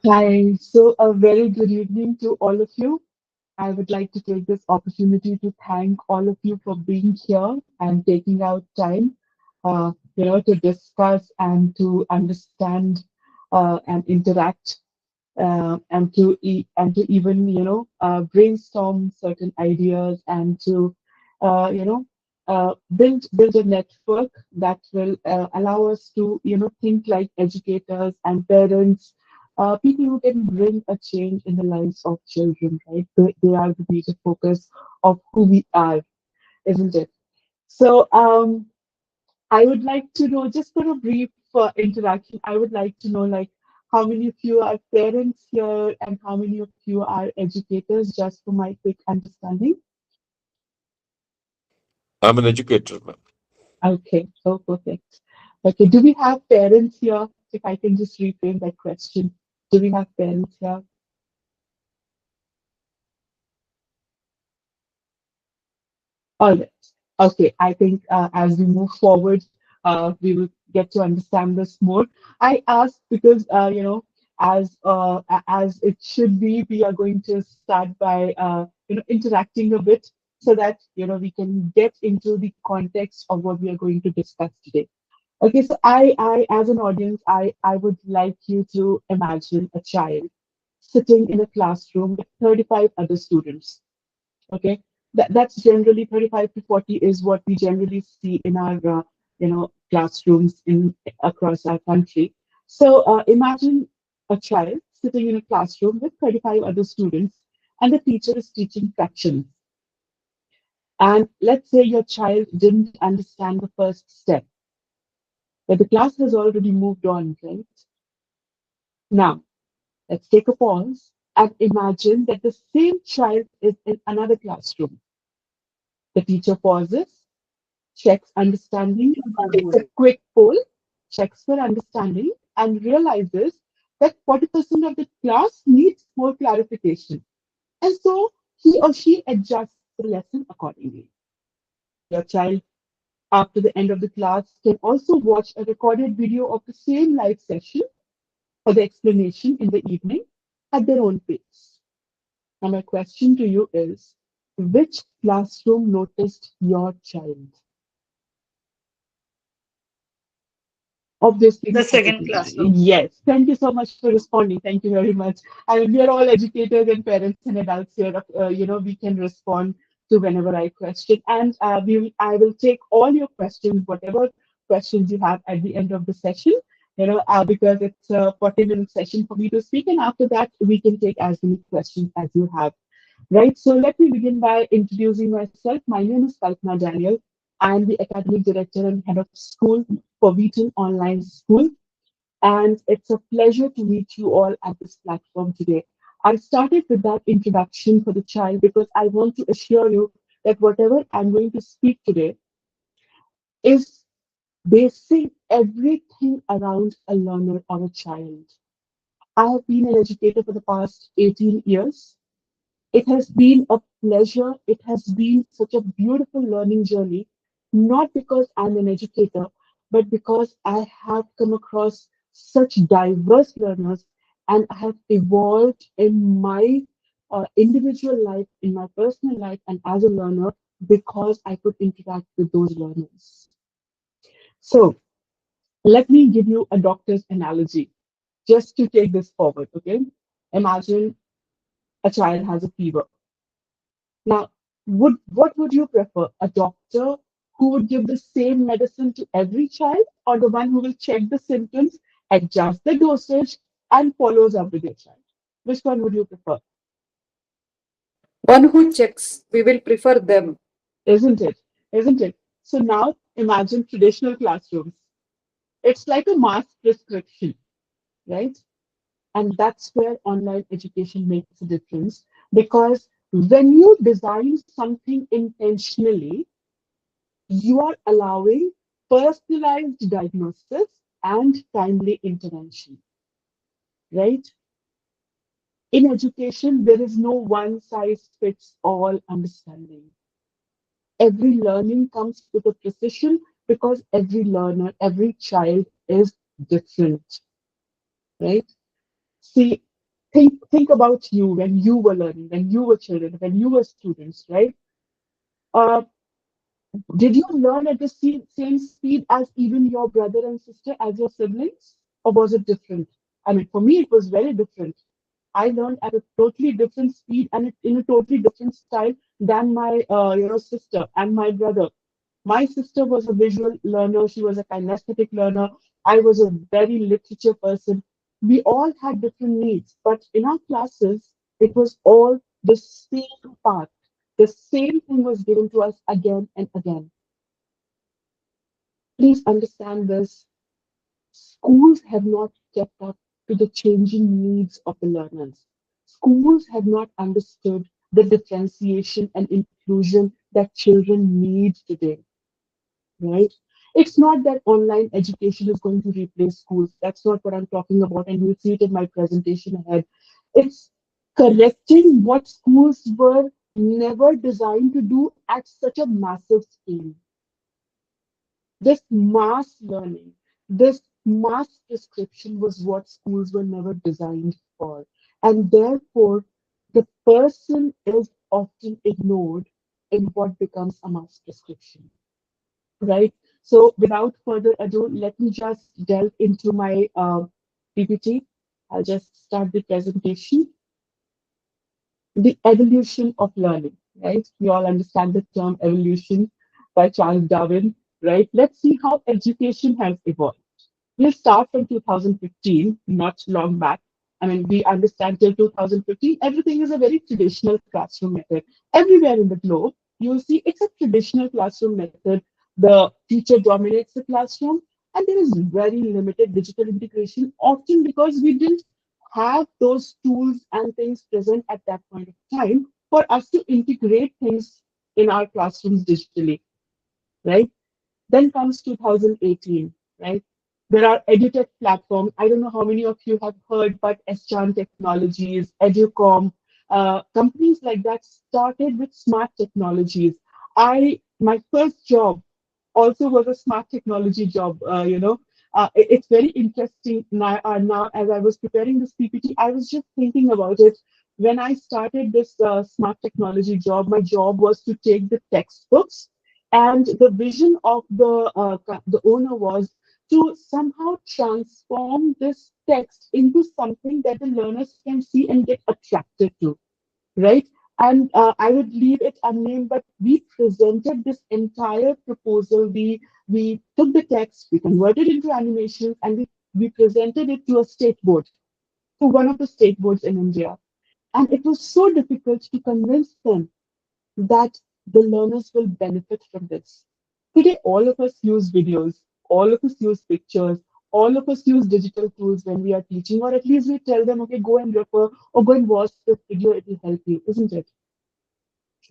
Hi, so a very good evening to all of you. I would like to take this opportunity to thank all of you for being here and taking out time, to discuss and to understand and interact and to even brainstorm certain ideas and to build a network that will allow us to think like educators and parents, people who can bring a change in the lives of children, right? They are the major focus of who we are, isn't it? So I would like to know, just for a brief interaction, I would like to know, like, how many of you are parents here and how many of you are educators, just for my quick understanding. I'm an educator, ma'am. Okay, so perfect. Okay, do we have parents here? If I can just reframe that question. Do we have parents here? All right. Okay. I think as we move forward, we will get to understand this more. I asked because as it should be, we are going to start by interacting a bit so that we can get into the context of what we are going to discuss today. Okay. So I as an audience, I would like you to imagine a child sitting in a classroom with 35 other students. Okay, that's generally 35 to 40 is what we generally see in our classrooms in across our country. So imagine a child sitting in a classroom with 35 other students, and the teacher is teaching fractions. And let's say your child didn't understand the first step, but the class has already moved on, right? Now let's take a pause and imagine that the same child is in another classroom. The teacher pauses, checks understanding, takes a quick poll, checks for understanding, and realizes that 40% of the class needs more clarification. And so he or she adjusts the lesson accordingly. Your child, after the end of the class, can also watch a recorded video of the same live session or the explanation in the evening at their own pace. Now, my question to you is, which classroom noticed your child? Obviously, The second classroom. yes. Thank you so much for responding. Thank you very much. I mean, we are all educators and parents and adults here. We can respond to whenever I question, and I will take all your questions, whatever questions you have at the end of the session. Because it's a 40-minute session for me to speak, and after that, we can take as many questions as you have. Right. So let me begin by introducing myself. My name is Kalpana Daniel. I'm the academic director and head of school for Wheaton Online School. And it's a pleasure to meet you all at this platform today. I started with that introduction for the child because I want to assure you that whatever I'm going to speak today is basing everything around a learner or a child. I have been an educator for the past 18 years. It has been a pleasure. It has been such a beautiful learning journey, not because I'm an educator, but because I have come across such diverse learners and I have evolved in my individual life, in my personal life, and as a learner because I could interact with those learners. So, let me give you a doctor's analogy just to take this forward, okay? Imagine a child has a fever. Now, what would you prefer? A doctor who would give the same medicine to every child, or the one who will check the symptoms, adjust the dosage, and follows up with your child? Which one would you prefer? One who checks, we will prefer them. Isn't it? Isn't it? So now imagine traditional classrooms. It's like a mass prescription, right? And that's where online education makes a difference because when you design something intentionally, you are allowing personalized diagnosis and timely intervention, right? In education, there is no one size fits all understanding. Every learning comes with a precision because every learner, every child is different, right? See, Think about you when you were learning, when you were children, when you were students, right? Uh, did you learn at the same speed as even your brother and sister, as your siblings, or was it different? I mean, for me, it was very different. I learned at a totally different speed and in a totally different style than my sister and my brother. My sister was a visual learner. She was a kinesthetic learner. I was a very literature person. We all had different needs, but in our classes, it was all the same path. The same thing was given to us again and again. Please understand this. Schools have not kept up to the changing needs of the learners. Schools have not understood the differentiation and inclusion that children need today, right? It's not that online education is going to replace schools. That's not what I'm talking about, and you'll see it in my presentation ahead. It's correcting what schools were never designed to do at such a massive scale. This mass learning, this mass prescription was what schools were never designed for. And therefore, the person is often ignored in what becomes a mass prescription, right? So, without further ado, let me just delve into my PPT. I'll just start the presentation. The evolution of learning, right? We all understand the term evolution by Charles Darwin, right? Let's see how education has evolved. We'll start from 2015, not long back. I mean, we understand till 2015, everything is a very traditional classroom method. Everywhere in the globe, you'll see it's a traditional classroom method. The teacher dominates the classroom, and there is very limited digital integration, often because we didn't have those tools and things present at that point of time for us to integrate things in our classrooms digitally, right? Then comes 2018, right? There are edutech platforms. I don't know how many of you have heard, but Eschan Technologies, Educom, companies like that started with smart technologies. My first job also was a smart technology job. It's very interesting now. Now, as I was preparing this PPT, I was just thinking about it. When I started this smart technology job, my job was to take the textbooks, and the vision of the owner was to somehow transform this text into something that the learners can see and get attracted to, right? And I would leave it unnamed, but we presented this entire proposal. We took the text, we converted it into animation, and we presented it to a state board, to one of the state boards in India. And it was so difficult to convince them that the learners will benefit from this. Today, all of us use videos, all of us use pictures, all of us use digital tools when we are teaching, or at least we tell them, okay, go and refer or go and watch this video, it will help you, isn't it?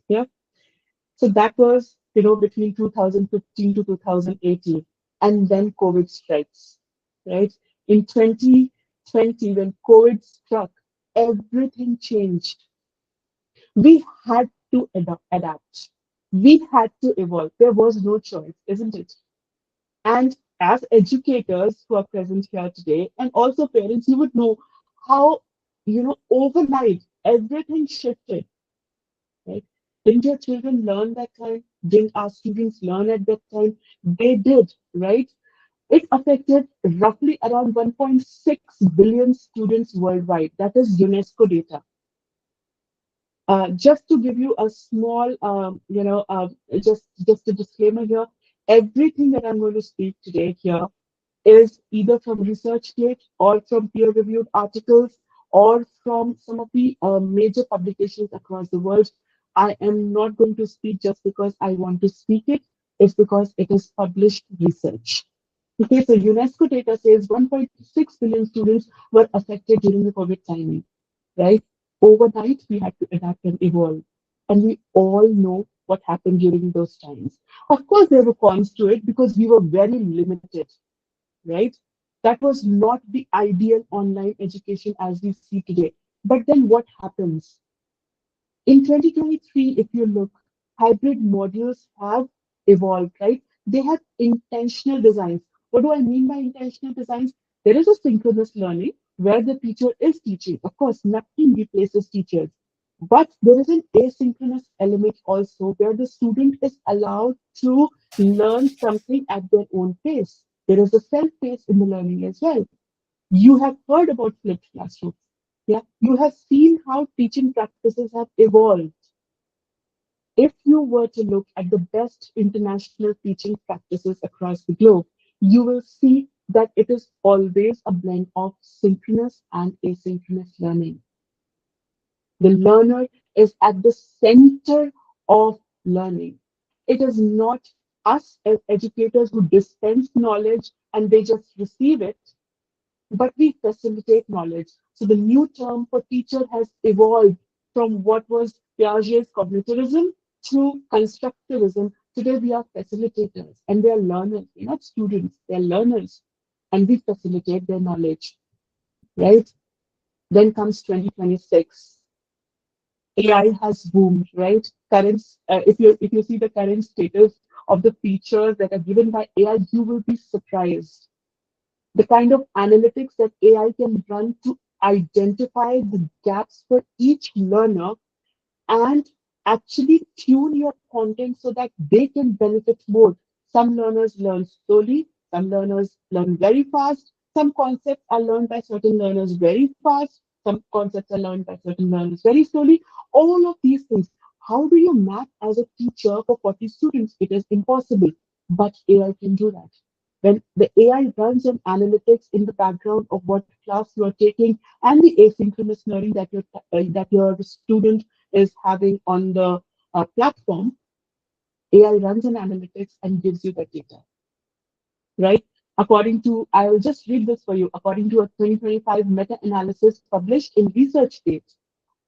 Yeah. So that was, between 2015 to 2018. And then COVID strikes, right? In 2020, when COVID struck, everything changed. We had to adapt. We had to evolve. There was no choice, isn't it? And as educators who are present here today, and also parents, you would know how, overnight everything shifted, right? Didn't your children learn that time? Didn't our students learn at that time? They did, right? It affected roughly around 1.6 billion students worldwide. That is UNESCO data. Just to give you a small, just a disclaimer here, everything that I'm going to speak today here is either from ResearchGate or from peer-reviewed articles or from some of the major publications across the world. I am not going to speak just because I want to speak it. It's because it is published research. Okay, so UNESCO data says 1.6 billion students were affected during the COVID timing, right? Overnight, we had to adapt and evolve. And we all know what happened during those times. Of course, there were cons to it because we were very limited, right? That was not the ideal online education as we see today. But then what happens? In 2023, if you look, hybrid modules have evolved, right? They have intentional designs. What do I mean by intentional designs? There is a synchronous learning. where the teacher is teaching. Of course, nothing replaces teachers, but there is an asynchronous element also where the student is allowed to learn something at their own pace. There is a self pace in the learning as well. You have heard about flipped classrooms. Yeah, you have seen how teaching practices have evolved. If you were to look at the best international teaching practices across the globe, you will see that it is always a blend of synchronous and asynchronous learning. The learner is at the center of learning. It is not us as educators who dispense knowledge and they just receive it, but we facilitate knowledge. So the new term for teacher has evolved from what was Piaget's cognitivism to constructivism. Today we are facilitators and they are learners. They're not students, they're learners. And we facilitate their knowledge, right? Then comes 2026. AI has boomed, right? If you see the current status of the features that are given by AI, you will be surprised the kind of analytics that AI can run to identify the gaps for each learner and actually tune your content so that they can benefit more. Some learners learn slowly, some learners learn very fast, some concepts are learned by certain learners very fast, some concepts are learned by certain learners very slowly. All of these things. How do you map as a teacher for 40 students? It is impossible, but AI can do that. When the AI runs an analytics in the background of what class you are taking and the asynchronous learning that your student is having on the platform, AI runs an analytics and gives you the data, right? According to, I will just read this for you. According to a 2025 meta-analysis published in Research Date,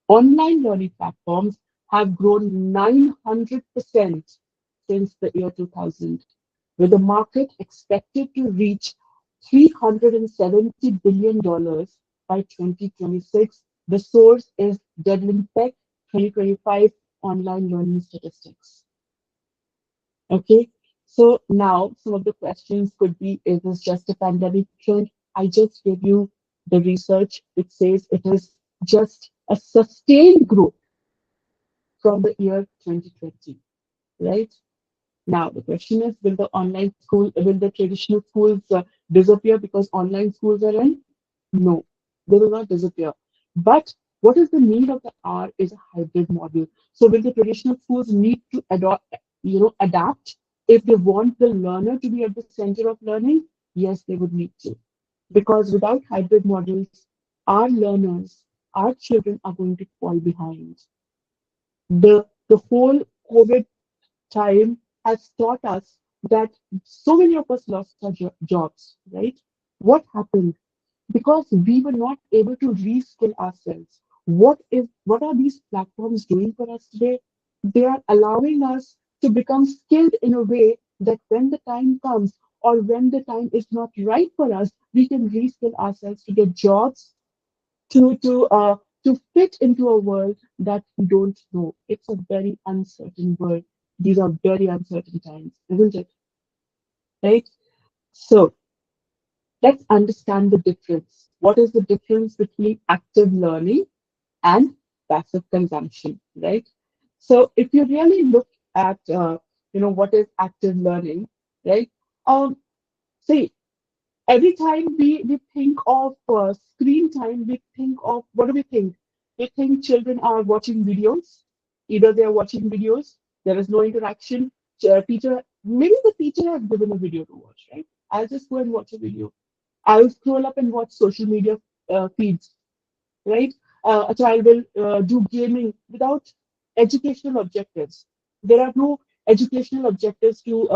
online learning platforms have grown 900% since the year 2000, with the market expected to reach $370 billion by 2026. The source is Deadline Tech 2025 online learning statistics. Okay, so now some of the questions could be: is this just a pandemic trend? I just gave you the research. It says it is just a sustained growth from the year 2020, right? Now, the question is, will the traditional schools disappear because online schools are in? No, they will not disappear. But what is the need of the hour is a hybrid model. So will the traditional schools need to adapt if they want the learner to be at the center of learning? Yes, they would need to. Because without hybrid models, our learners, our children are going to fall behind. The whole COVID time has taught us that so many of us lost our jobs, right? What happened? Because we were not able to reskill ourselves. What are these platforms doing for us today? They are allowing us to become skilled in a way that when the time comes or when the time is not right for us, we can reskill ourselves to get jobs to fit into a world that we don't know. It's a very uncertain world. These are very uncertain times, isn't it? Right? So let's understand the difference. What is the difference between active learning and passive consumption, right? So if you really look at what is active learning, right? Um, see, every time we think of screen time, we think of what do we think? We think children are watching videos. Either they are watching videos, there is no interaction. Teacher, maybe the teacher has given a video to watch, right? I'll just go and watch a video. I'll scroll up and watch social media feeds, right? A child will do gaming without educational objectives. There are no educational objectives to,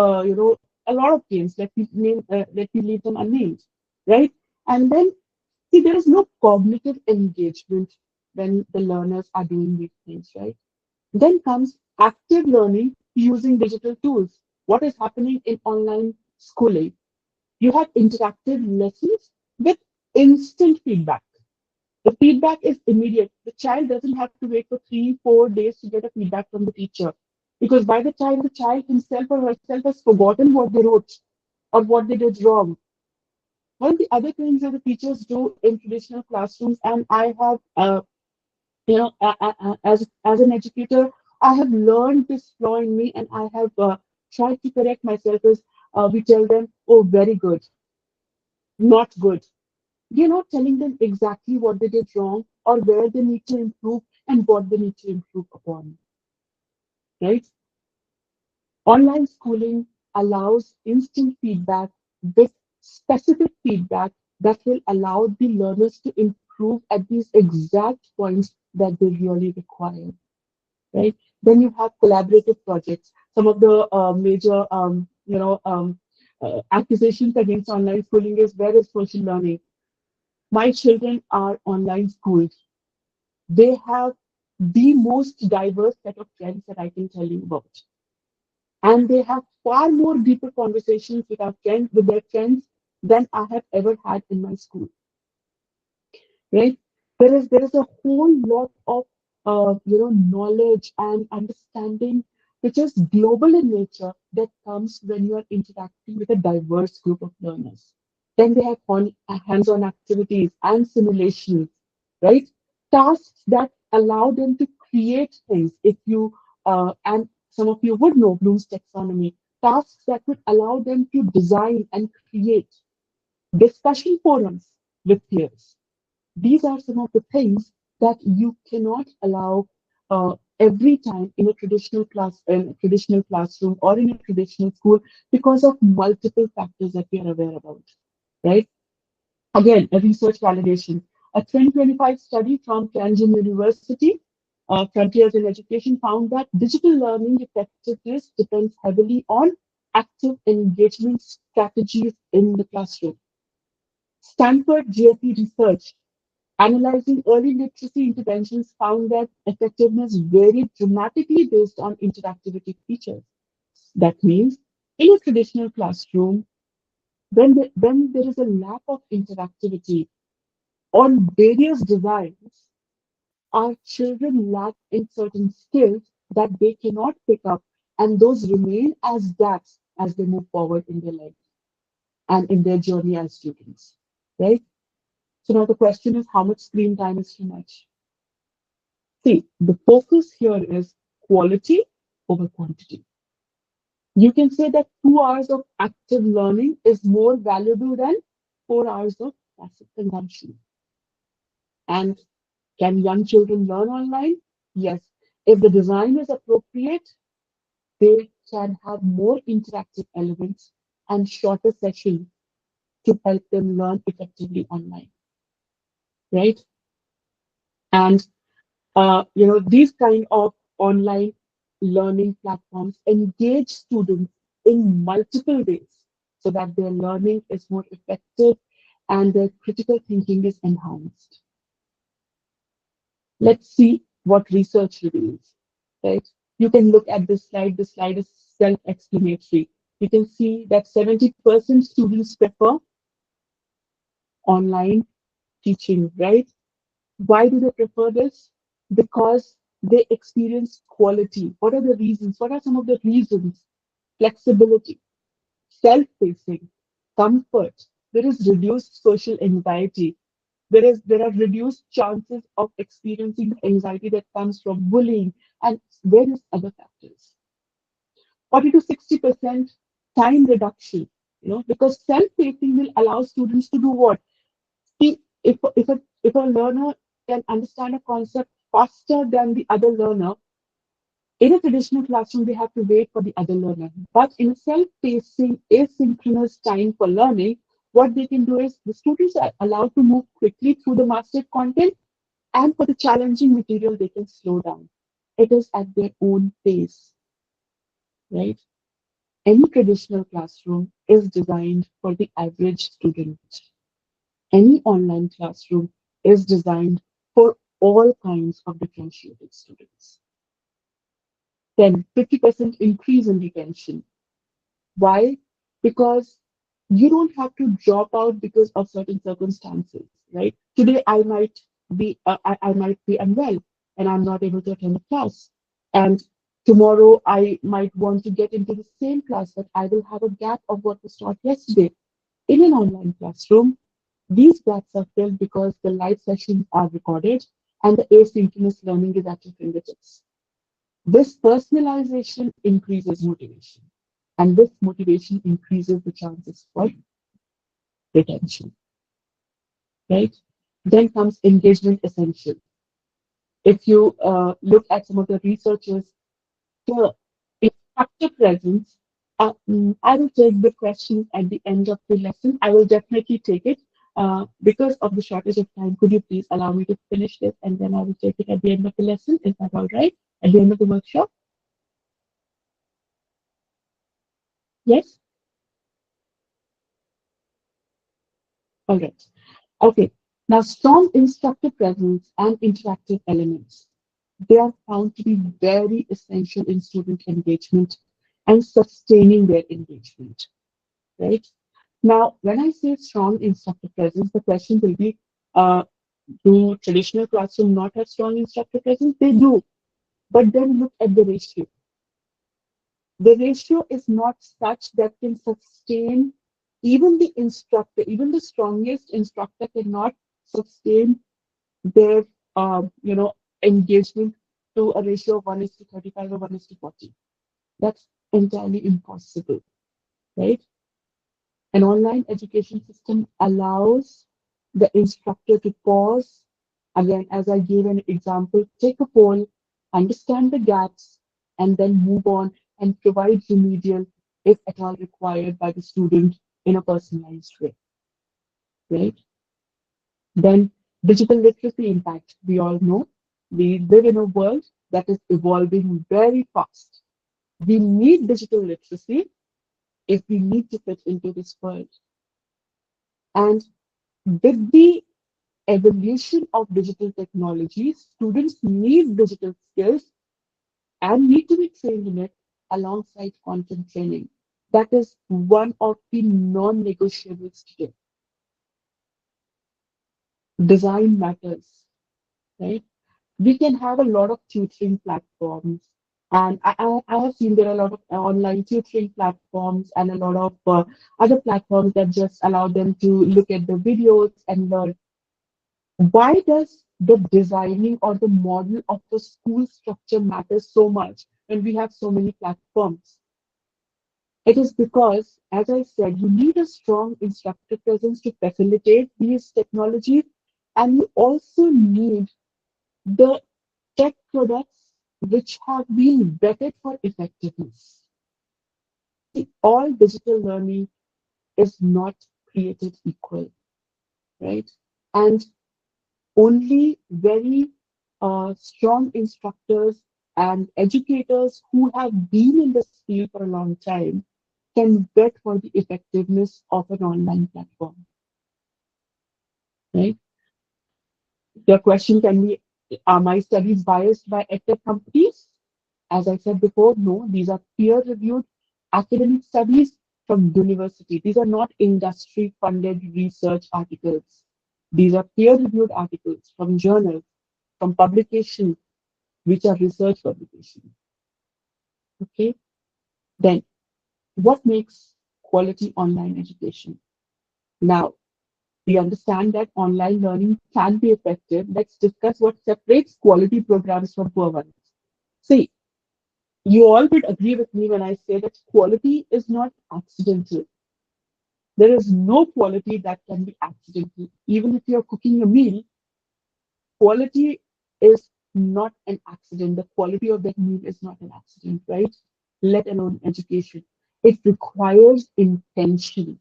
a lot of games. Let me leave them unnamed, right? And then see, there is no cognitive engagement when the learners are doing these things, right? Then comes active learning using digital tools. What is happening in online schooling? You have interactive lessons with instant feedback. The feedback is immediate. The child doesn't have to wait for 3, 4 days to get a feedback from the teacher. Because by the time the child himself or herself has forgotten what they wrote or what they did wrong, What are the other things that the teachers do in traditional classrooms? And I have, as an educator, I have learned this flaw in me, and I have tried to correct myself. As we tell them, "Oh, very good, not good." We're not telling them exactly what they did wrong or where they need to improve and what they need to improve upon, right? Online schooling allows instant feedback with specific feedback that will allow the learners to improve at these exact points that they really require, right? Then you have collaborative projects. Some of the major, accusations against online schooling is, where is social learning? My children are online schooled. They have the most diverse set of friends that I can tell you about. And they have far more deeper conversations with our friends, with their friends, than I have ever had in my school. Right? There is a whole lot of knowledge and understanding which is global in nature that comes when you are interacting with a diverse group of learners. Then they have hands-on activities and simulations, right? Tasks that allow them to create things. If you and some of you would know Bloom's taxonomy, tasks that would allow them to design and create discussion forums with peers. These are some of the things that you cannot allow every time in a traditional classroom or in a traditional school because of multiple factors that we are aware about, right? Again, a research validation. A 2025 study from Tianjin University, Frontiers in Education, found that digital learning effectiveness depends heavily on active engagement strategies in the classroom. Stanford GFE research analyzing early literacy interventions found that effectiveness varied dramatically based on interactivity features. That means in a traditional classroom, when there is a lack of interactivity on various designs, our children lack in certain skills that they cannot pick up, and those remain as gaps as they move forward in their life and in their journey as students, right? So now the question is, how much screen time is too much? See, the focus here is quality over quantity. You can say that 2 hours of active learning is more valuable than 4 hours of passive consumption. And can young children learn online? Yes. If the design is appropriate, they can have more interactive elements and shorter sessions to help them learn effectively online, right? And these kind of online learning platforms engage students in multiple ways so that their learning is more effective and their critical thinking is enhanced. Let's see what research reveals, right? You can look at this slide. The slide is self-explanatory. You can see that 70% students prefer online teaching, right? Why do they prefer this? Because they experience quality. What are the reasons? What are some of the reasons? Flexibility, self-pacing, comfort. There is reduced social anxiety. There are reduced chances of experiencing the anxiety that comes from bullying and various other factors. 40 to 60% time reduction, because self-pacing will allow students to do what? See, if a learner can understand a concept faster than the other learner, in a traditional classroom, they have to wait for the other learner. But in a self-pacing, asynchronous time for learning, what they can do is the students are allowed to move quickly through the mastered content, and for the challenging material, they can slow down. It is at their own pace, right? Any traditional classroom is designed for the average student. Any online classroom is designed for all kinds of differentiated students. Then 50% increase in retention. Why? Because you don't have to drop out because of certain circumstances, right? Today I might be unwell and I'm not able to attend a class. And tomorrow I might want to get into the same class, but I will have a gap of what was taught yesterday. In an online classroom, these gaps are filled because the live sessions are recorded and the asynchronous learning is at your fingertips. This personalization increases motivation, and this motivation increases the chances for retention, right? Then comes engagement essential. If you look at some of the researchers, the instructor presence, I will take the questions at the end of the lesson. I will definitely take it. Because of the shortage of time, could you please allow me to finish this and then I will take it at the end of the lesson? Is that all right? At the end of the workshop? Yes? All right. Okay. Now, strong instructor presence and interactive elements. They are found to be very essential in student engagement and sustaining their engagement, right? Now, when I say strong instructor presence, the question will be, uh, do traditional classroom not have strong instructor presence? They do, but then look at the ratio. The ratio is not such that can sustain even the instructor, even the strongest instructor cannot sustain their, engagement to a ratio of 1 is to 35 or 1 is to 40. That's entirely impossible, right? An online education system allows the instructor to pause. Again, as I gave an example, take a poll, understand the gaps, and then move on and provide remedial if at all required by the student in a personalized way, right? Then digital literacy impact. We all know we live in a world that is evolving very fast. We need digital literacy if we need to fit into this world. And with the evolution of digital technology, students need digital skills and need to be trained in it alongside content training. That is one of the non-negotiables today. Design matters, right? We can have a lot of tutoring platforms. And I have seen there are a lot of online tutoring platforms and a lot of other platforms that just allow them to look at the videos and learn. Why does the designing or the model of the school structure matter so much when we have so many platforms? It is because, as I said, you need a strong instructor presence to facilitate these technologies, and you also need the tech products which have been vetted for effectiveness. See, all digital learning is not created equal, right? And only very strong instructors and educators who have been in this field for a long time can vet for the effectiveness of an online platform, right? The question can be, are my studies biased by edtech companies? As I said before, no, these are peer-reviewed academic studies from university. These are not industry-funded research articles. These are peer-reviewed articles from journals, from publications, which are research publications. Okay, then what makes quality online education? Now, we understand that online learning can be effective. Let's discuss what separates quality programs from poor ones. See, you all would agree with me when I say that quality is not accidental. There is no quality that can be accidental. Even if you're cooking a meal, quality is not an accident. The quality of that meal is not an accident, right? Let alone education. It requires intention.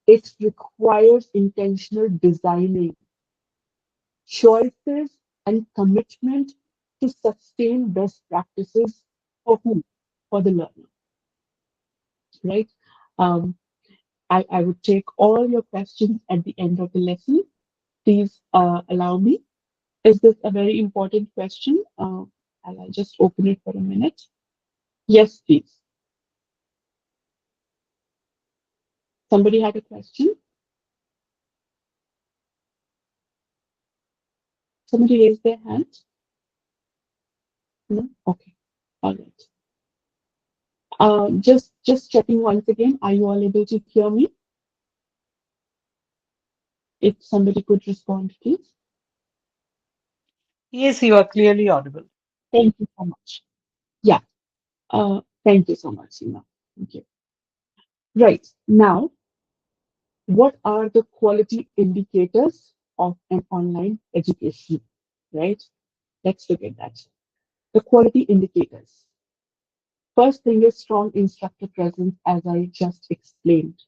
It requires intentional designing, choices, and commitment to sustain best practices for whom? For the learner, right? Um, I would take all your questions at the end of the lesson. Please allow me. Is this a very important question? And I'll just open it for a minute. Yes, please. Somebody had a question? Somebody raised their hand? No? Okay. All right. Just checking once again. Are you all able to hear me? If somebody could respond, please. Yes, you are clearly audible. Thank you so much. Yeah. Thank you so much, Seema. Thank you. Right. Now, what are the quality indicators of an online education? Right. Let's look at that. The quality indicators. First thing is strong instructor presence, as I just explained.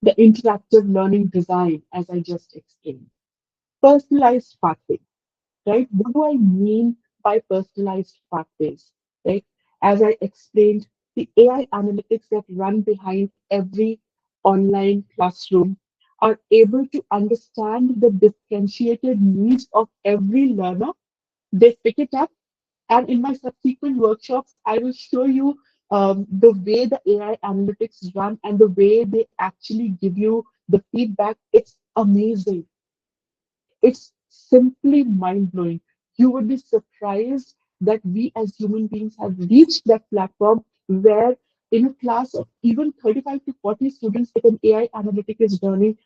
The interactive learning design, as I just explained. Personalized pathway, right? What do I mean by personalized pathways, right? As I explained, the AI analytics that run behind every online classroom are able to understand the differentiated needs of every learner. They pick it up, and in my subsequent workshops, I will show you the way the AI analytics run and the way they actually give you the feedback. It's amazing. It's simply mind blowing. You would be surprised that we as human beings have reached that platform where, in a class of even 35 to 40 students, if an AI analytic is running,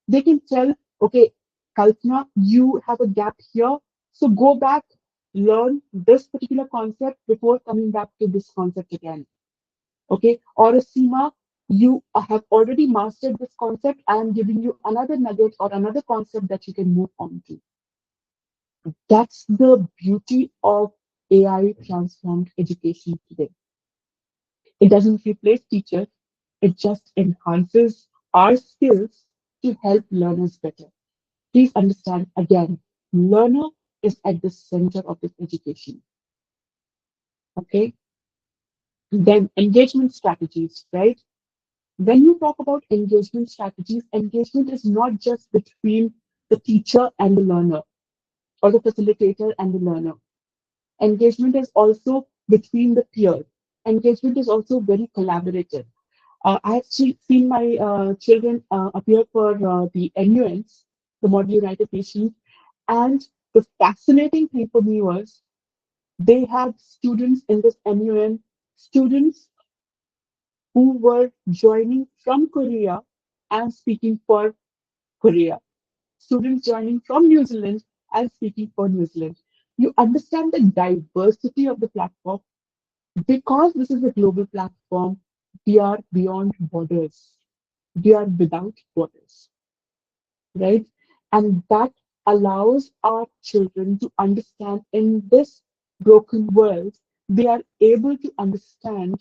they can tell, okay, Kalpana, you have a gap here. So go back, learn this particular concept before coming back to this concept again. Okay, or a Seema, you have already mastered this concept. I am giving you another nugget or another concept that you can move on to. That's the beauty of AI transformed education today. It doesn't replace teachers, it just enhances our skills to help learners better. Please understand again, learner is at the center of this education. Okay, then engagement strategies, right? When you talk about engagement strategies, engagement is not just between the teacher and the learner or the facilitator and the learner. Engagement is also between the peers. Engagement is also very collaborative. I have seen my children appear for the MUNs, the Model United Nations, and the fascinating thing for me was they had students in this MUN, students who were joining from Korea and speaking for Korea, students joining from New Zealand and speaking for New Zealand. You understand the diversity of the platform because this is a global platform. We are beyond borders. We are without borders, right? And that allows our children to understand in this broken world, they are able to understand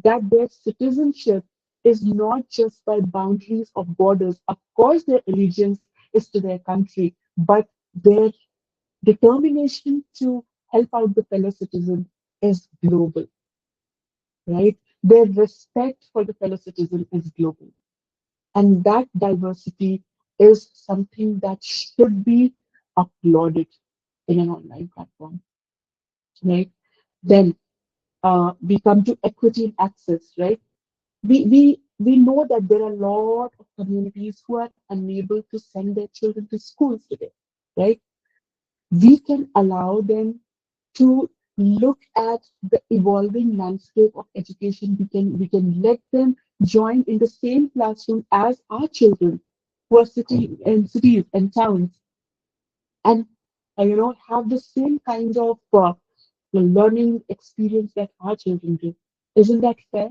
that their citizenship is not just by boundaries of borders. Of course, their allegiance is to their country, but their determination to help out the fellow citizen is global, right? Their respect for the fellow citizen is global. And that diversity is something that should be applauded in an online platform, right? Then we come to equity and access, right? We know that there are a lot of communities who are unable to send their children to schools today, right? We can allow them to look at the evolving landscape of education. We can let them join in the same classroom as our children who are sitting in cities and towns and have the same kind of learning experience that our children do. Isn't that fair?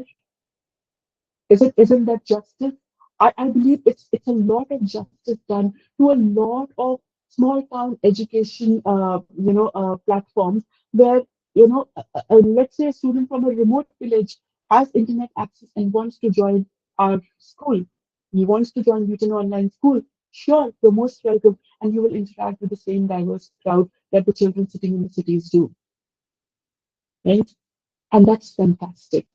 Isn't that justice? I believe it's a lot of justice done to a lot of small town education platforms where let's say a student from a remote village has internet access and wants to join our school. He wants to join Wheaton online school. Sure, you're most welcome, and you will interact with the same diverse crowd that the children sitting in the cities do, right? And that's fantastic.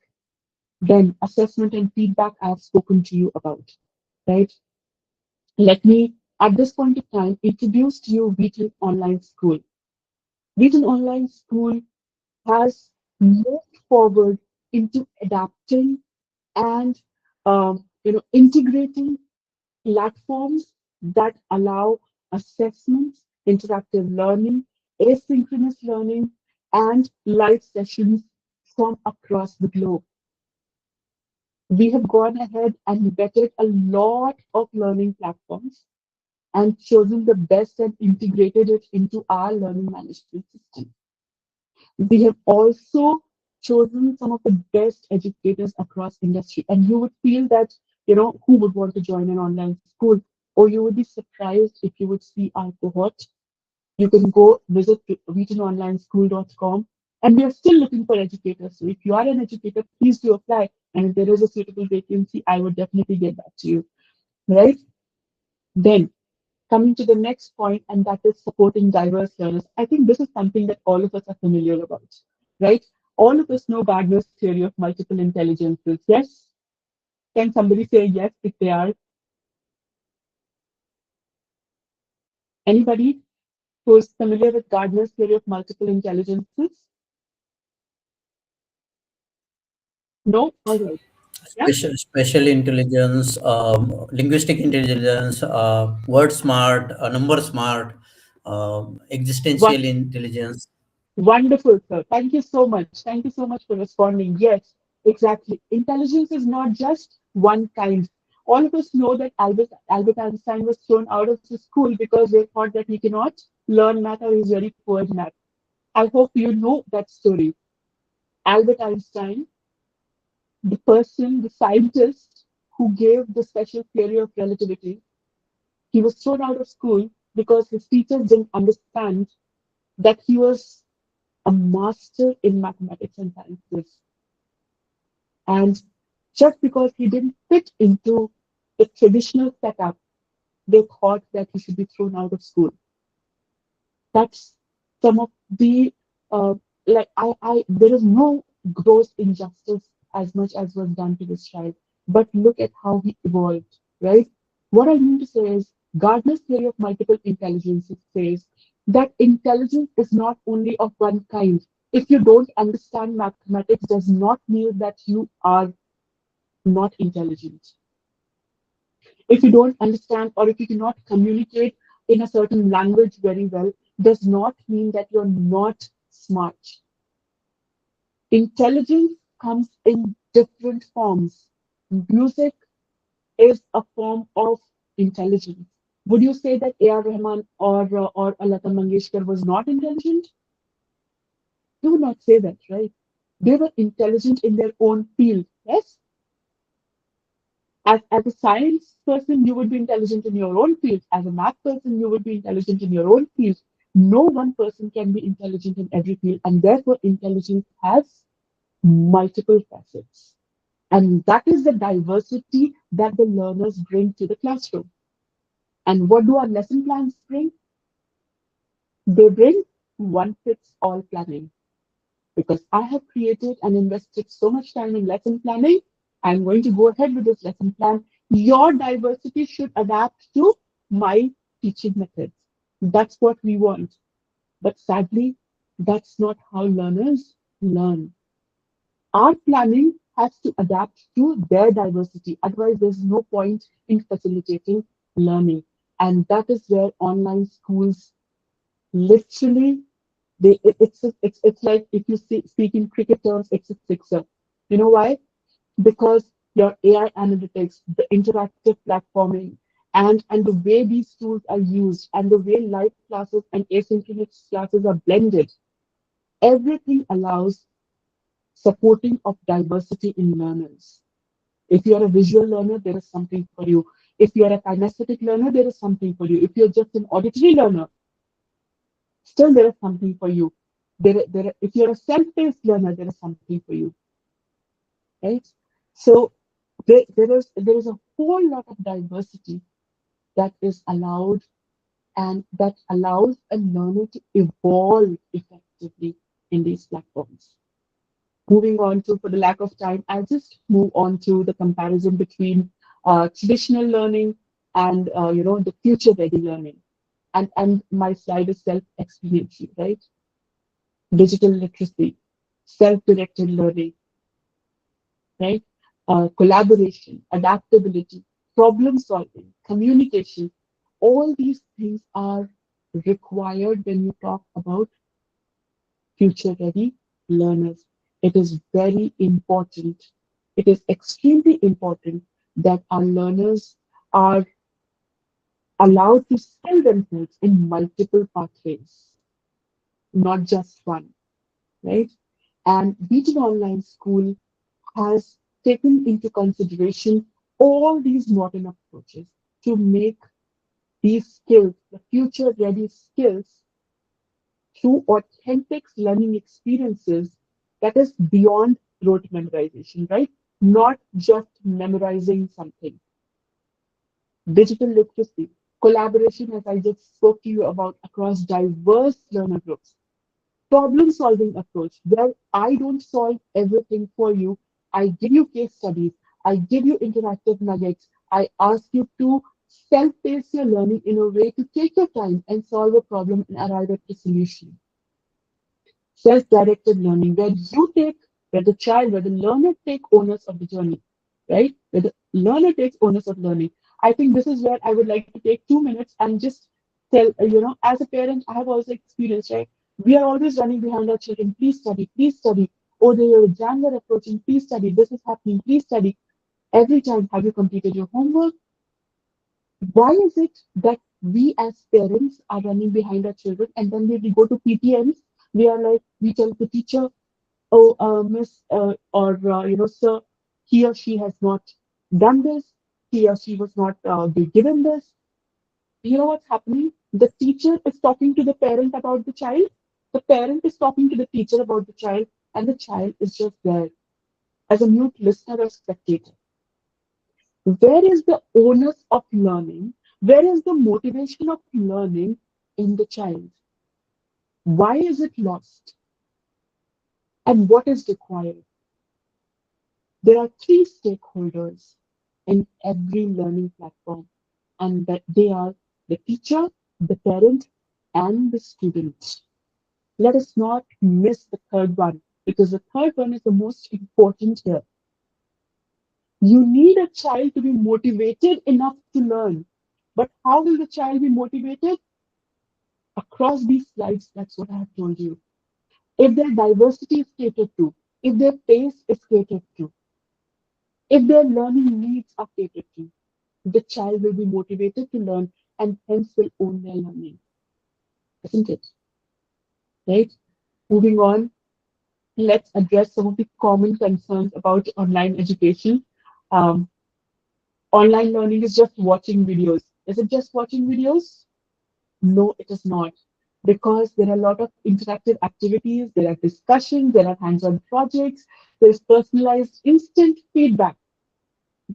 Then assessment and feedback I have spoken to you about, right? Let me, at this point of time, introduce to you Wheaton Online School. Wheaton Online School has moved forward into adapting and integrating platforms that allow assessments, interactive learning, asynchronous learning, and live sessions from across the globe. We have gone ahead and vetted a lot of learning platforms. and chosen the best and integrated it into our learning management system. We have also chosen some of the best educators across industry, and you would feel that, who would want to join an online school, or you would be surprised if you would see our cohort. You can go visit wheatononlineschool.com, and we are still looking for educators. So if you are an educator, please do apply. And if there is a suitable vacancy, I would definitely get back to you. Right? Then coming to the next point, and that is supporting diverse learners. I think this is something that all of us are familiar about, right? All of us know Gardner's theory of multiple intelligences. Yes? Can somebody say yes if they are? Anybody who is familiar with Gardner's theory of multiple intelligences? No? All right. Yeah? Special intelligence, linguistic intelligence, word smart, number smart, What? existential intelligence. Wonderful, sir. Thank you so much. Thank you so much for responding. Yes, exactly. Intelligence is not just one kind. All of us know that Albert Einstein was thrown out of the school because they thought that he cannot learn math or he's very poor at math. I hope you know that story. Albert Einstein, the person, the scientist who gave the special theory of relativity, he was thrown out of school because his teachers didn't understand that he was a master in mathematics and sciences. And just because he didn't fit into the traditional setup, they thought that he should be thrown out of school. That's some of the like I there is no gross injustice as much as was done to this child. But look at how he evolved, right? What I mean to say is Gardner's theory of multiple intelligences says that intelligence is not only of one kind. If you don't understand mathematics, does not mean that you are not intelligent. If you don't understand or if you cannot communicate in a certain language very well, does not mean that you're not smart. Intelligence comes in different forms. Music is a form of intelligence. Would you say that A.R. Rahman or Lata Mangeshkar was not intelligent? You would not say that, right? They were intelligent in their own field. Yes, as a science person, you would be intelligent in your own field. As a math person, you would be intelligent in your own field. No one person can be intelligent in every field, and therefore, intelligence has multiple facets. And that is the diversity that the learners bring to the classroom. And what do our lesson plans bring? They bring one fits all planning. Because I have created and invested so much time in lesson planning, I'm going to go ahead with this lesson plan. Your diversity should adapt to my teaching methods. That's what we want. But sadly, that's not how learners learn. Our planning has to adapt to their diversity. Otherwise, there's no point in facilitating learning. And that is where online schools literally it's like if you speak in cricket terms, it's a sixer. You know why? Because your AI analytics, the interactive platforming, and the way these tools are used, and the way live classes and asynchronous classes are blended, everything allows supporting of diversity in learners. If you are a visual learner, there is something for you. If you are a kinesthetic learner, there is something for you. If you're just an auditory learner, still there is something for you. If you're a self-paced learner, there is something for you, right? So there is a whole lot of diversity that is allowed and that allows a learner to evolve effectively in these platforms. Moving on to, for the lack of time, I'll just move on to the comparison between traditional learning and the future-ready learning. And my slide is self-explanatory, right? Digital literacy, self-directed learning, right? Collaboration, adaptability, problem solving, communication. All these things are required when you talk about future ready learners. It is very important. It is extremely important that our learners are allowed to skill themselves in multiple pathways, not just one, right? And Wheaton Online School has taken into consideration all these modern approaches to make these skills, the future ready skills, through authentic learning experiences that is beyond rote memorization, right? Not just memorizing something. Digital literacy, collaboration, as I just spoke to you about, across diverse learner groups, problem solving approach, where I don't solve everything for you. I give you case studies, I give you interactive nuggets, I ask you to self pace your learning in a way to take your time and solve a problem and arrive at the solution. Self-directed learning, where the child, where the learner take owners of the journey, right? Where the learner takes owners of learning. I think this is where I would like to take 2 minutes and just tell, as a parent, I have also experienced, right? We are always running behind our children. Please study, please study. Oh, the exams are approaching. Please study. This is happening. Please study. Every time, have you completed your homework? Why is it that we as parents are running behind our children and then when we go to PTMs, we are like, we tell the teacher, oh, miss, or, sir, he or she has not done this, he or she was not given this. You know what's happening? The teacher is talking to the parent about the child, the parent is talking to the teacher about the child, and the child is just there as a mute listener or spectator. Where is the onus of learning? Where is the motivation of learning in the child? Why is it lost? And what is required? There are three stakeholders in every learning platform, and that they are the teacher, the parent, and the student. Let us not miss the third one because the third one is the most important here. You need a child to be motivated enough to learn. But how will the child be motivated? Across these slides, that's what I have told you. If their diversity is catered to, if their pace is catered to, if their learning needs are catered to, the child will be motivated to learn and hence will own their learning, isn't it? Right? Moving on, let's address some of the common concerns about online education. Um, Online learning is just watching videos. Is it just watching videos? No, it is not. Because there are a lot of interactive activities, there are discussions, there are hands on projects, there's personalized instant feedback.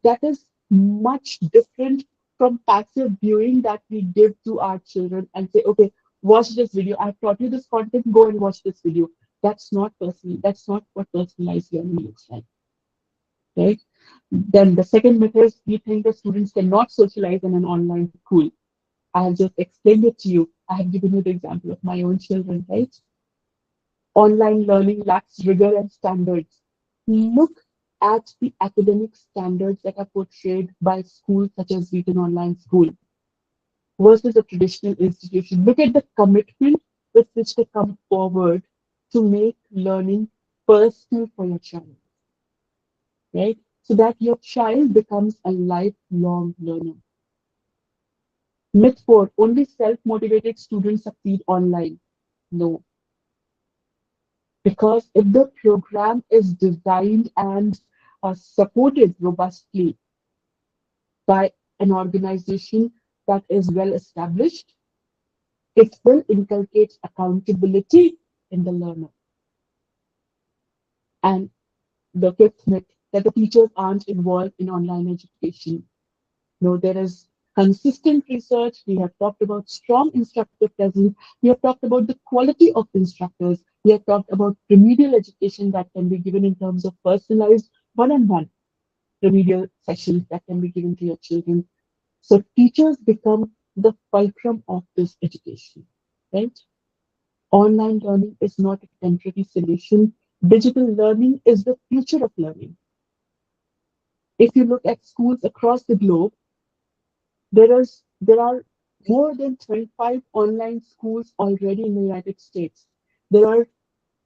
That is much different from passive viewing that we give to our children and say, okay, watch this video. I've taught you this content, go and watch this video. That's not personal. That's not what personalized learning looks like, right? Then the second myth is we think that students cannot socialize in an online school. I have just explained it to you. I have given you the example of my own children, right? Online learning lacks rigor and standards. Look at the academic standards that are portrayed by schools such as Wheaton Online School versus a traditional institution. Look at the commitment with which they come forward to make learning personal for your child, right? So that your child becomes a lifelong learner. Myth four, only self-motivated students succeed online. No, because if the program is designed and supported robustly by an organization that is well established, it will inculcate accountability in the learner. And the fifth myth that the teachers aren't involved in online education. No, there is consistent research. We have talked about strong instructor presence. We have talked about the quality of instructors. We have talked about remedial education that can be given in terms of personalized one-on-one remedial sessions that can be given to your children. So teachers become the fulcrum of this education, right? Online learning is not a temporary solution. Digital learning is the future of learning. If you look at schools across the globe, there are more than 25 online schools already in the United States. There are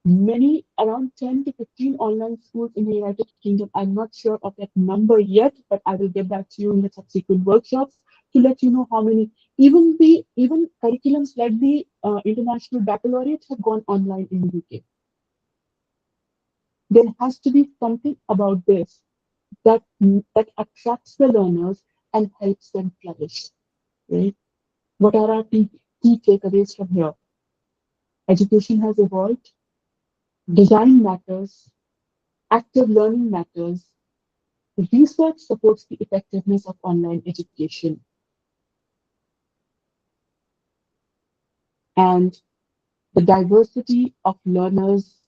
many, around 10 to 15 online schools in the United Kingdom. I'm not sure of that number yet, but I will get back to you in the subsequent workshops to let you know how many. Even curriculums like the International Baccalaureate have gone online in the UK. There has to be something about this that attracts the learners and helps them flourish. Right? What are our key takeaways from here? Education has evolved. Design matters. Active learning matters. Research supports the effectiveness of online education. And the diversity of learners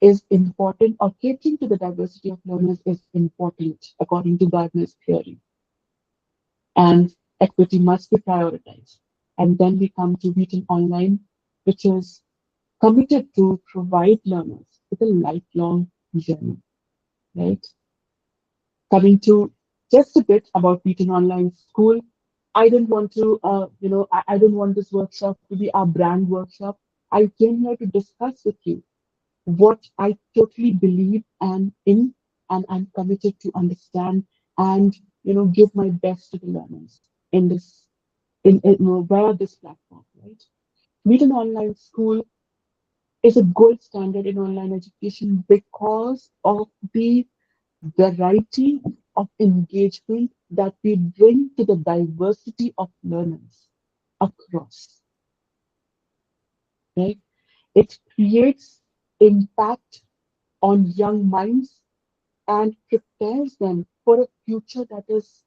is important, or catering to the diversity of learners is important, according to Gardner's theory. And equity must be prioritized. And then we come to Wheaton Online, which is committed to provide learners with a lifelong journey, right? Coming to just a bit about Wheaton Online School, I don't want to, I don't want this workshop to be our brand workshop. I came here to discuss with you what I totally believe and in, and I'm committed to understand and give my best to the learners in this via this platform, right? Meet an online school is a gold standard in online education because of the variety of engagement that we bring to the diversity of learners across, right? It creates impact on young minds and prepares them for a future that is,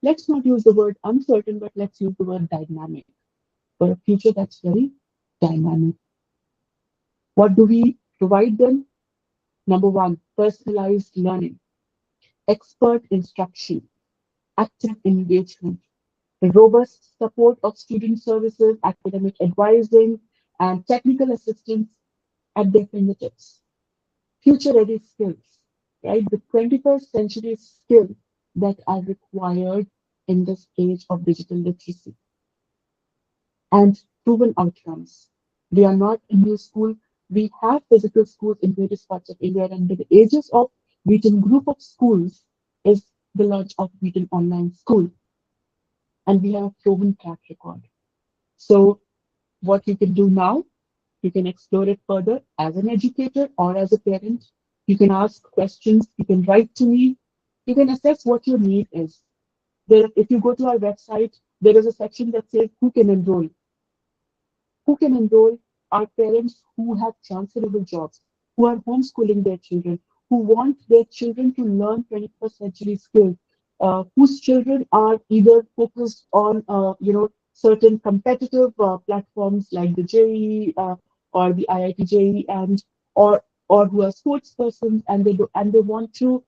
let's not use the word uncertain, but let's use the word dynamic, for a future that's very dynamic. What do we provide them? Number one, personalized learning, expert instruction, active engagement, robust support of student services, academic advising, and technical assistance at their fingertips. Future ready skills, right? The 21st century skills that are required in this age of digital literacy and proven outcomes. We are not a new school. We have physical schools in various parts of India, and the ages of Wheaton Group of Schools is the launch of Wheaton Online School, and we have a proven track record. So, what you can do now, you can explore it further as an educator or as a parent. You can ask questions, you can write to me, you can assess what your need is. There, if you go to our website, there is a section that says who can enroll. Who can enroll are parents who have transferable jobs, who are homeschooling their children, who want their children to learn 21st century skills, whose children are either focused on, certain competitive platforms like the JEE or the IIT JEE, and or who are sports persons and they want to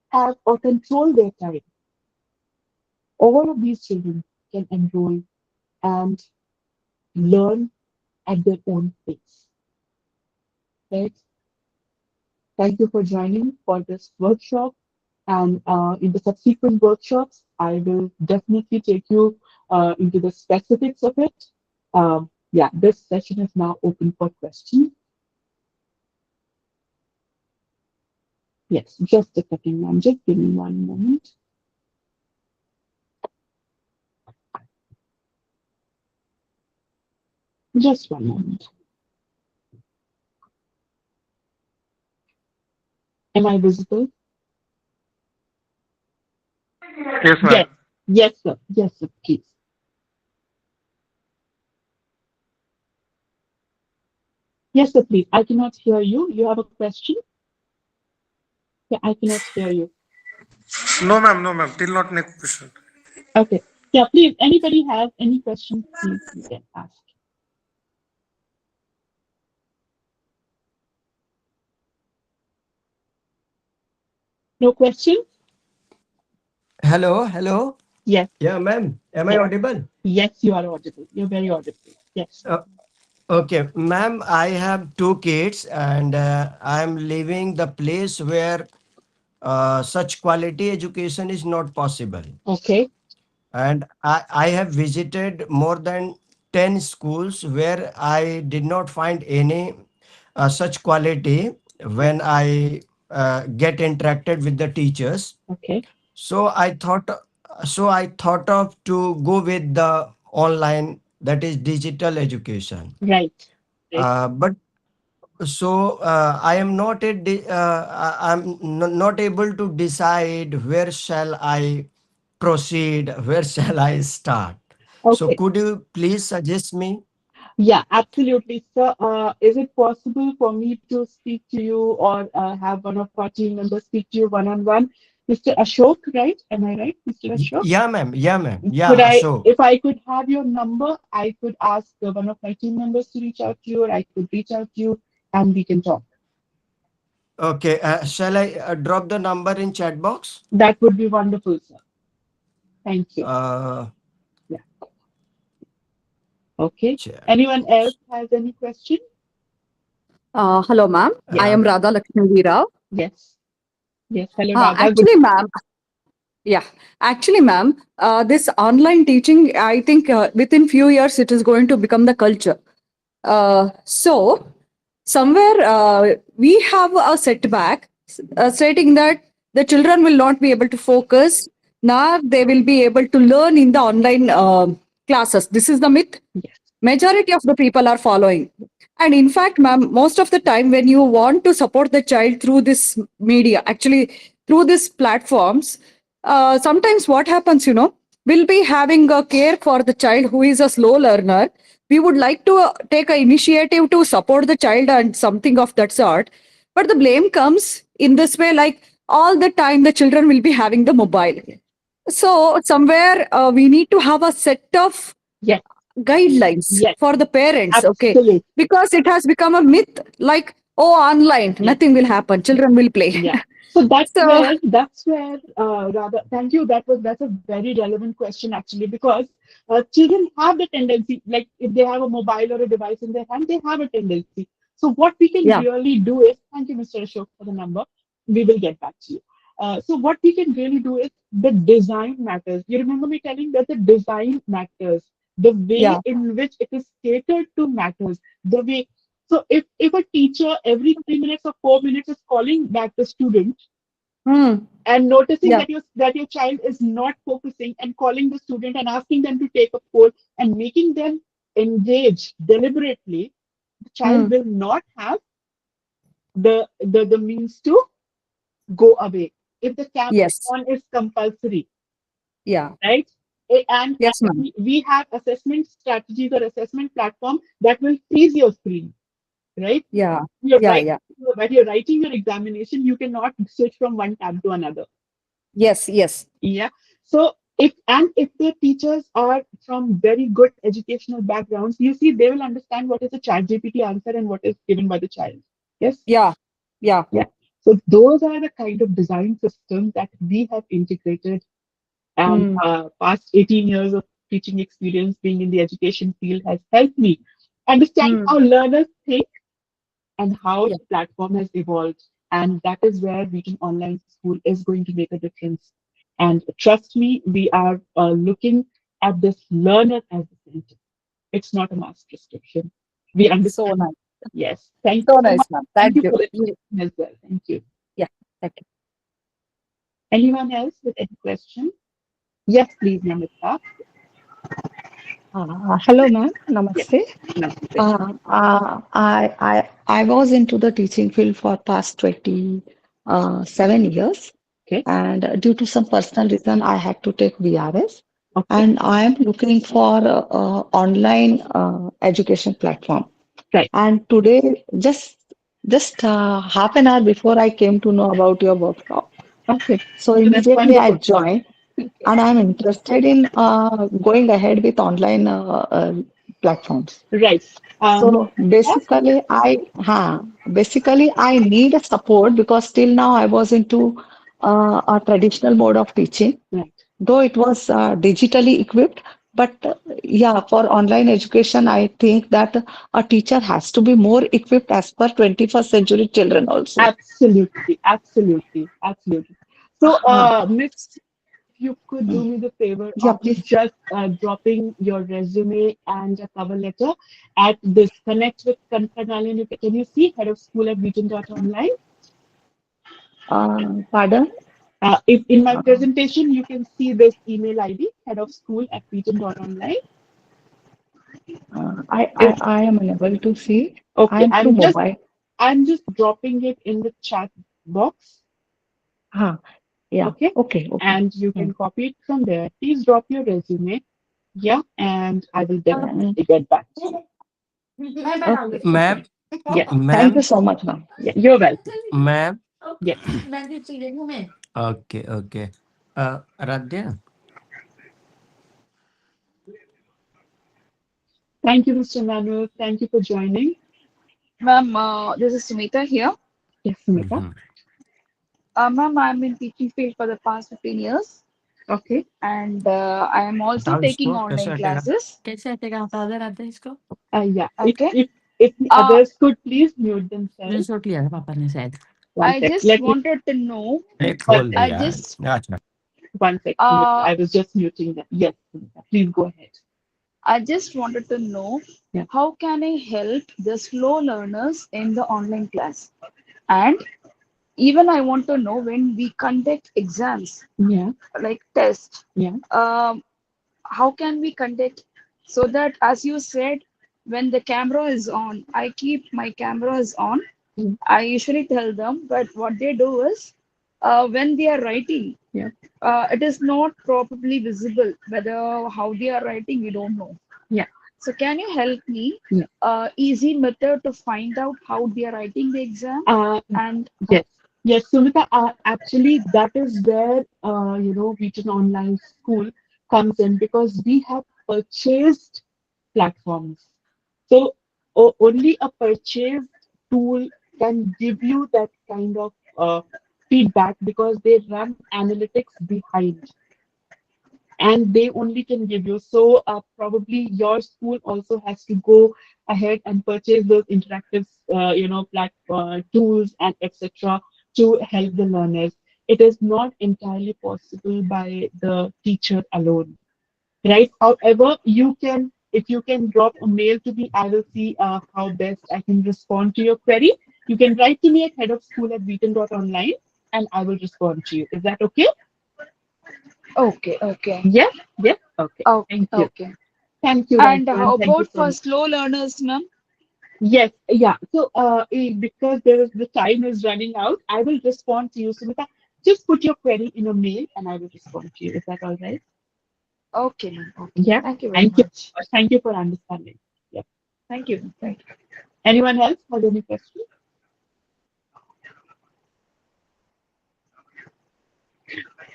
have or control their time. All of these children can enroll and learn at their own pace. Right? Thank you for joining for this workshop. And in the subsequent workshops, I will definitely take you into the specifics of it. Yeah, this session is now open for questions. Yes, just a second, ma'am. Just give me one moment. Just one moment. Am I visible? Yes, Yes. ma'am. Yes, sir. Yes, sir. Please. Yes, sir. Please. I cannot hear you. You have a question? Yeah, I cannot hear you. No, ma'am. No, ma'am. Till not next question. Okay. Yeah, please. Anybody have any questions? Please, you can ask. No questions? Hello, hello. Yes. Yeah, ma'am. Am I Yes. audible? Yes, you are audible. You're very audible. Yes. Uh, okay, ma'am. I have two kids, and I'm leaving the place where such quality education is not possible. Okay. And I have visited more than 10 schools where I did not find any such quality when I get interacted with the teachers. Okay. So I thought, so I thought of to go with the online, that is digital education. Right. Right. But so I am not not able to decide where shall I proceed, where shall I start. So Okay. could you please suggest me? Yeah, absolutely. So, is it possible for me to speak to you or have one of our team members speak to you one on one? Mr. Ashok, right? Am I right, Mr. Ashok? Yeah, ma'am. Yeah, ma'am. Could Yeah, I, Ashok. if I could have your number, I could ask one of my team members to reach out to you, or I could reach out to you and we can talk. Okay. Shall I drop the number in chat box? That would be wonderful, sir. Thank you. Uh, Yeah. Okay. chat Anyone else box. has any question? Hello, ma'am. I Yes. am Uh, Radha Lakshmi Rao. Yes. Yes. Hello, Radha. Good. Actually, ma'am, yeah, actually, ma'am, this online teaching, I think within few years it is going to become the culture. So somewhere we have a setback stating that the children will not be able to focus, nor they will be able to learn in the online classes. This is the myth Yes. majority of the people are following. And in fact, ma'am, most of the time when you want to support the child through this media, actually through these platforms, sometimes what happens, we'll be having a care for the child who is a slow learner. We would like to take an initiative to support the child and something of that sort. But the blame comes in this way, like all the time the children will be having the mobile. So somewhere we need to have a set of Yes. guidelines Yes. for the parents, okay? Absolutely. Because it has become a myth, like, oh, online Yes. nothing will happen, children will play. Yeah. So So that's where rather thank you. That's a very relevant question actually, because children have the tendency, like if they have a mobile or a device in their hand, they have a tendency. So what we can yeah, really do is, thank you, Mr. Ashok, for the number. We will get back to you. So what we can really do is the design matters. You remember me telling that the design matters, the way yeah, in which it is catered to matters, the way. So if a teacher every 3 minutes or 4 minutes is calling back the student hmm, and noticing yeah, that your child is not focusing and calling the student and asking them to take a poll and making them engage deliberately, the child hmm, will not have the means to go away. If the camera yes, on is compulsory, yeah, right? And yes, ma'am, we have assessment strategies or assessment platform that will freeze your screen, right? yeah, You're yeah, right. yeah, When you're writing your examination, you cannot switch from one tab to another. yes, yes, Yeah. So if the teachers are from very good educational backgrounds, you see they will understand what is the chat GPT answer and what is given by the child. Yes. yeah, yeah, Yeah. So those are the kind of design systems that we have integrated, and hmm, past 18 years of teaching experience being in the education field has helped me understand hmm, how learners think and how yeah, the platform has evolved. And that is where Wheaton Online School is going to make a difference. And trust me, we are looking at this learner as the center. It's not a mass prescription. We so understand. nice, Yes. Thank you so so nice, much. ma'am, Thank thank you you. for the question as well. Thank you. Yeah, thank you. Anyone else with any question? Yes, please, Namita. Hello, ma'am. Yes. Namaste. Namaste. I was into the teaching field for past 27 years, Okay. and due to some personal reason, I had to take VRS, Okay. and I am looking for online education platform. Right. And today, just half an hour before I came to know about your workshop, Okay. so So that's immediately I wonderful. joined, Okay. and I'm interested in going ahead with online platforms. Right. Mr. So basically I need a support because till now I was into a traditional mode of teaching, Right. though it was digitally equipped. But yeah, for online education, I think that a teacher has to be more equipped as per 21st century children also. Absolutely. Absolutely. Absolutely. So, Uh, Miss, if you could do me the favor yeah, of please. just dropping your resume and a cover letter at this Connect with Kanpranalian. Can you see head of school at Wheaton.online? Pardon? If in my Uh, presentation, you can see this email ID, head of school at Wheaton.online. Is I am unable to see. I okay. am through mobile. I'm just dropping it in the chat box. Huh. Yeah. Okay, Okay. Okay. and you Hmm. can copy it from there. Please drop your resume. Yeah, and I will Hmm. definitely get back to you. Okay. Ma'am, Okay. Yeah, Thank ma'am, you so much, ma'am. yeah, you're welcome. ma'am. Yeah. Okay, okay. Radhya, Thank you, Mr. Manuel. Thank you for joining. Ma'am, this is Sumita here. Yes, Sumita. mhm. Ma'am, I'm in teaching field for the past 15 years, Okay. and I am also बताओ taking इसको कैसे online हटेगा? classes. Yeah. Okay. If the Uh, others could please mute themselves. One I sec. just Let me wanted to know. एक one खोल दे sec. I यार. just अच्छा. One sec, Sumita. uh, I was just muting them. Yes, Sumita. Please go ahead. I just wanted to know Yeah. how can I help the slow learners in the online class, and even I want to know when we conduct exams Yeah. like tests. Yeah. Um, how can we conduct so that, as you said, when the camera is on, I keep my cameras on. Mm. I usually tell them, but what they do is, when they are writing, Yeah. it is not properly visible whether how they are writing, we don't know. Yeah. So can you help me, Yeah. easy method to find out how they are writing the exam? Uh, And yes. Yes, Sumita, actually, that is where, Wheaton Online School comes in because we have purchased platforms. So only a purchased tool can give you that kind of feedback because they run analytics behind and they only can give you. So probably your school also has to go ahead and purchase those interactive, tools and etc. to help the learners. It is not entirely possible by the teacher alone, right? However, you can, if you can drop a mail to me, I will see how best I can respond to your query. You can write to me at head of school at wheaton.online and I will respond to you. Is that okay? okay, okay, Yes, yes. Okay. okay, Thank you. okay. Thank you, And Rajwan. how Thank you about so for much. slow learners, ma'am? Yes, yeah. So, because the time is running out, I will respond to you. Sumita, just put your query in a mail and I will respond to you. Is that all right? Okay, ma'am. Okay. Yeah. Thank you very Thank you. much. Thank you for understanding. Yeah. Thank you. Thank you. Anyone else has any questions?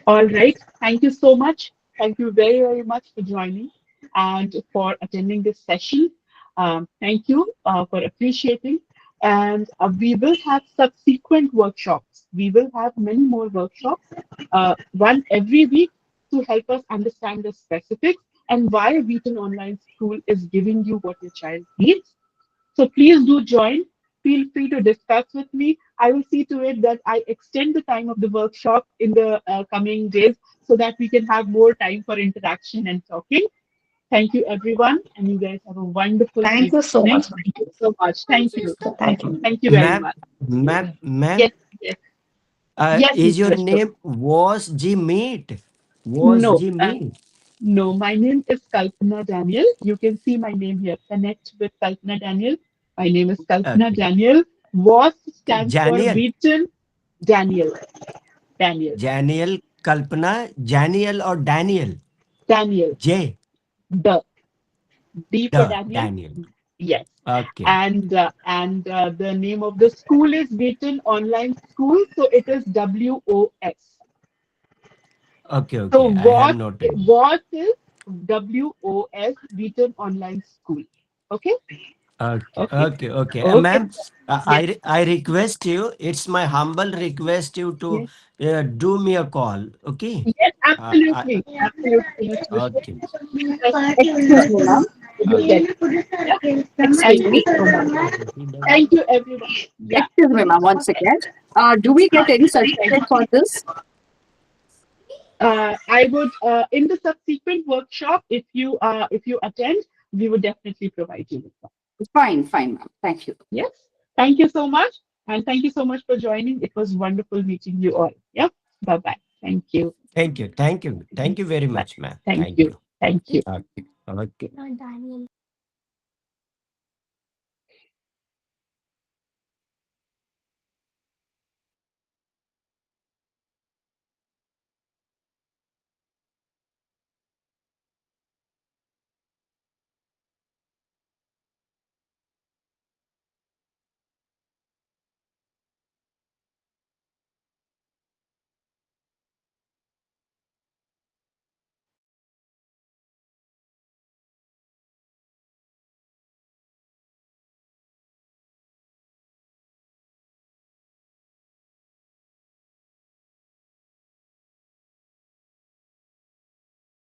All right. Thank you so much. Thank you very, very much for joining and for attending this session. Thank you for appreciating. And we will have subsequent workshops. We will have many more workshops, one every week to help us understand the specifics and why Wheaton Online School is giving you what your child needs. So please do join. Feel free to discuss with me. I will see to it that I extend the time of the workshop in the coming days so that we can have more time for interaction and talking. Thank you, everyone. And you guys have a wonderful Thank you so evening. much, ma'am. Thank you so much. Thank you. Thank you. Thank you very Ma'am, much. ma'am, Yes, yes. Yes, is Mr. your Ashok. name was G Meat? Was No, G Meat? no, my name is Kalpana Daniel. You can see my name here. Connect with Kalpana Daniel. My name is Kalpana Okay. Daniel. WAS stands for Janiel, Wheaton Daniel. Daniel. Janiel, Kalpana, Janiel or Daniel? Daniel. J, The D for the Daniel. Daniel. Yes. Okay. And the name of the school is Wheaton Online School. So it is WOS. Okay, So okay. I have noted. what is WOS Wheaton Online School? Okay. Okay, Okay. okay, okay. Okay. Ma'am, Yes. I request you, it's my humble request you to Yes. do me a call. Okay. Yes. I, Absolutely. Absolutely. Mr. Vishwa. okay. Just excuse me, ma'am. You will get Okay. it. Yeah. Excuse Thank you me. so much. Thank you, everyone. Yeah. Excuse me, ma'am, one second. Do we get any certificate for this? I would in the subsequent workshop, if you attend, we would definitely provide you with one. Fine, fine, ma'am. Thank you. Yes. Thank you so much. And thank you so much for joining. It was wonderful meeting you all. Yeah. Bye bye. Thank you. Thank you. Thank you. Thank you very Bye. much, ma'am. Thank Thank you. you. Thank you. Okay. Okay.